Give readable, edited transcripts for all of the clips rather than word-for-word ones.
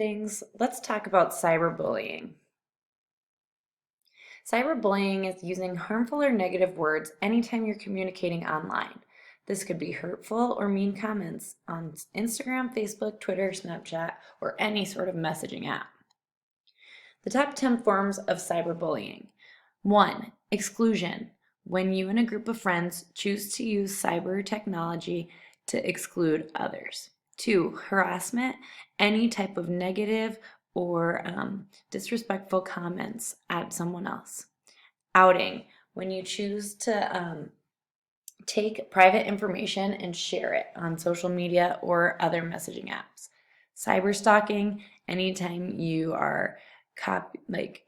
Let's talk about cyberbullying. Cyberbullying is using harmful or negative words anytime you're communicating online. This could be hurtful or mean comments on Instagram, Facebook, Twitter, Snapchat, or any sort of messaging app. The top 10 forms of cyberbullying. 1. Exclusion. When you and a group of friends choose to use cyber technology to exclude others. 2. Harassment. Any type of negative or disrespectful comments at someone else. Outing. When you choose to take private information and share it on social media or other messaging apps. Cyber stalking. Anytime you are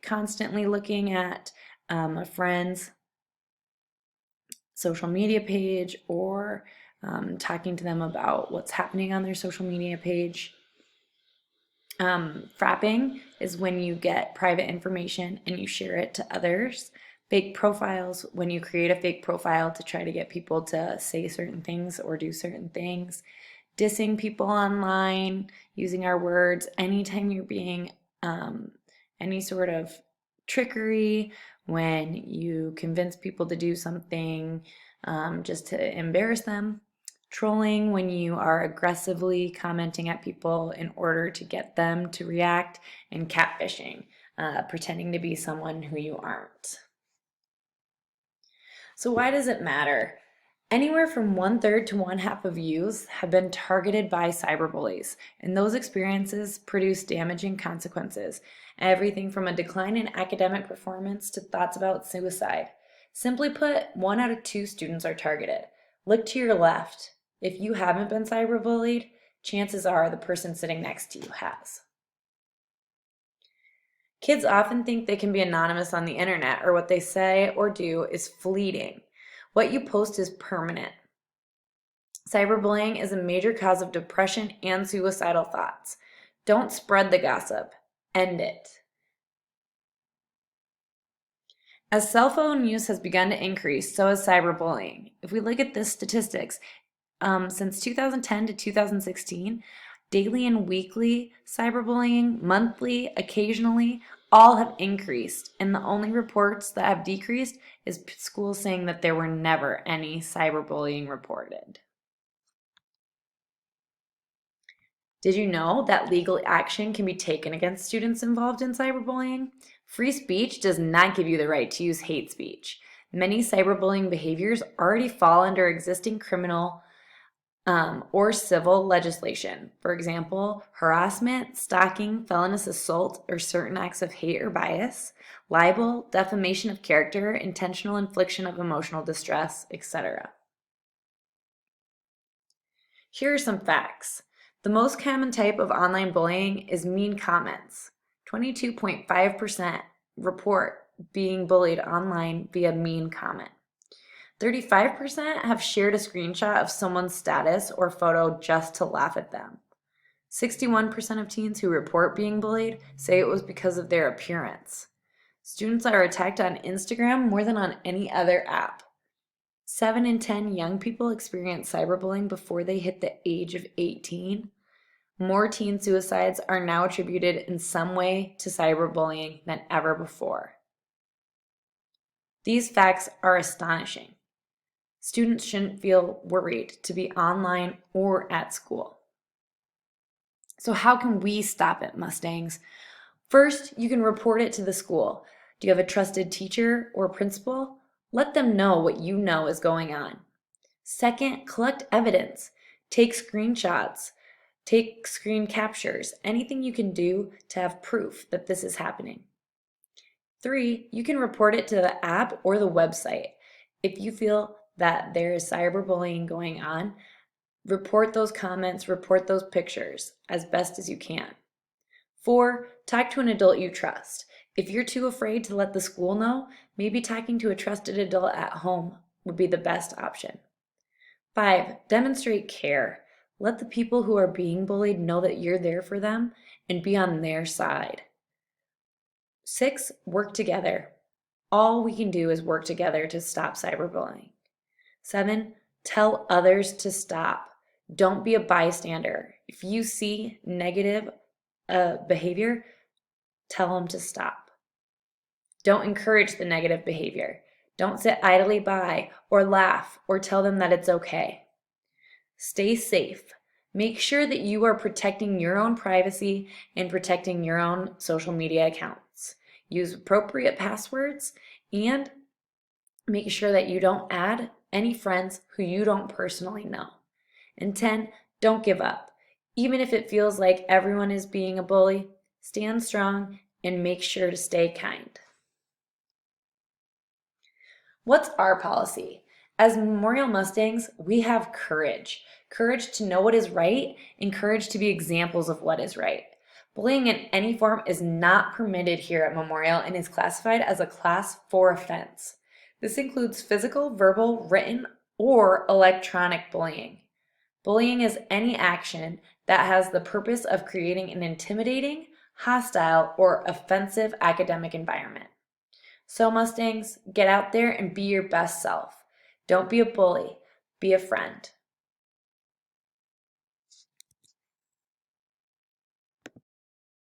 constantly looking at a friend's social media page or talking to them about what's happening on their social media page. Frapping is when you get private information and you share it to others. Fake profiles, when you create a fake profile to try to get people to say certain things or do certain things. Dissing people online, using our words, anytime you're being any sort of trickery, when you convince people to do something just to embarrass them. Trolling, when you are aggressively commenting at people in order to get them to react. And catfishing, pretending to be someone who you aren't. So why does it matter? Anywhere from 1/3 to 1/2 of youths have been targeted by cyberbullies, and those experiences produce damaging consequences. Everything from a decline in academic performance to thoughts about suicide. Simply put, 1 out of 2 students are targeted. Look to your left. If you haven't been cyberbullied, chances are the person sitting next to you has. Kids often think they can be anonymous on the internet, or what they say or do is fleeting. What you post is permanent. Cyberbullying is a major cause of depression and suicidal thoughts. Don't spread the gossip. End it. As cell phone use has begun to increase, so has cyberbullying. If we look at the statistics, since 2010 to 2016, daily and weekly cyberbullying, monthly, occasionally, all have increased. And the only reports that have decreased is schools saying that there were never any cyberbullying reported. Did you know that legal action can be taken against students involved in cyberbullying? Free speech does not give you the right to use hate speech. Many cyberbullying behaviors already fall under existing criminal or civil legislation. For example, harassment, stalking, felonious assault, or certain acts of hate or bias, libel, defamation of character, intentional infliction of emotional distress, etc. Here are some facts. The most common type of online bullying is mean comments. 22.5% report being bullied online via mean comment. 35% have shared a screenshot of someone's status or photo just to laugh at them. 61% of teens who report being bullied say it was because of their appearance. Students are attacked on Instagram more than on any other app. 7 in 10 young people experience cyberbullying before they hit the age of 18. More teen suicides are now attributed in some way to cyberbullying than ever before. These facts are astonishing. Students shouldn't feel worried to be online or at school. So how can we stop it, Mustangs? First, you can report it to the school. Do you have a trusted teacher or principal? Let them know what you know is going on. Second, collect evidence. Take screenshots. Take screen captures. Anything you can do to have proof that this is happening. 3, you can report it to the app or the website. If you feel that there is cyberbullying going on, report those comments, report those pictures as best as you can. 4, talk to an adult you trust. If you're too afraid to let the school know, maybe talking to a trusted adult at home would be the best option. 5, demonstrate care. Let the people who are being bullied know that you're there for them and be on their side. 6, work together. All we can do is work together to stop cyberbullying. 7, tell others to stop. Don't be a bystander. If you see negative a behavior, tell them to stop. Don't encourage the negative behavior. Don't sit idly by or laugh or tell them that it's okay. Stay safe. Make sure that you are protecting your own privacy and protecting your own social media accounts. Use appropriate passwords and make sure that you don't add any friends who you don't personally know. And 10, don't give up. Even if it feels like everyone is being a bully, stand strong and make sure to stay kind. What's our policy? As Memorial Mustangs, we have courage. Courage to know what is right and courage to be examples of what is right. Bullying in any form is not permitted here at Memorial and is classified as a Class 4 offense. This includes physical, verbal, written, or electronic bullying. Bullying is any action that has the purpose of creating an intimidating, hostile, or offensive academic environment. So Mustangs, get out there and be your best self. Don't be a bully, be a friend.